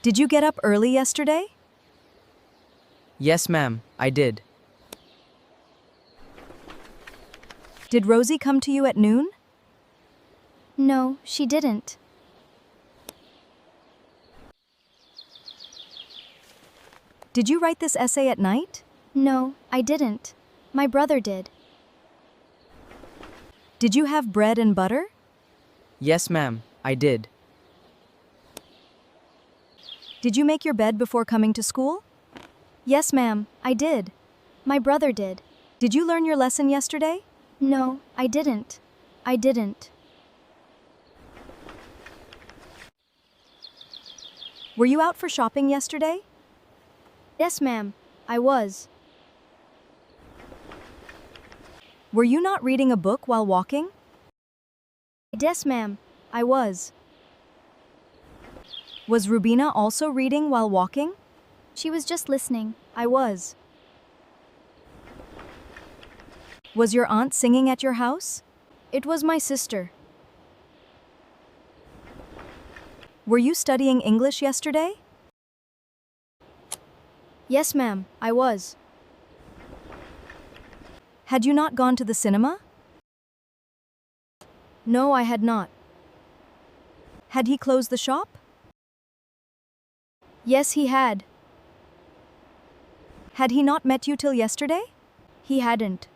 Did you get up early yesterday? Yes, ma'am, I did. Did Rosie come to you at noon? No, she didn't. Did you write this essay at night? No, I didn't. My brother did. Did you have bread and butter? Yes, ma'am, I did. Did you make your bed before coming to school? Yes, ma'am, I did. My brother did. Did you learn your lesson yesterday? No, I didn't. I didn't. Were you out for shopping yesterday? Yes, ma'am, I was. Were you not reading a book while walking? Yes, ma'am, I was. Was Rubina also reading while walking? She was just listening. I was. Was your aunt singing at your house? It was my sister. Were you studying English yesterday? Yes, ma'am, I was. Had you not gone to the cinema? No, I had not. Had he closed the shop? Yes, he had. Had he not met you till yesterday? He hadn't.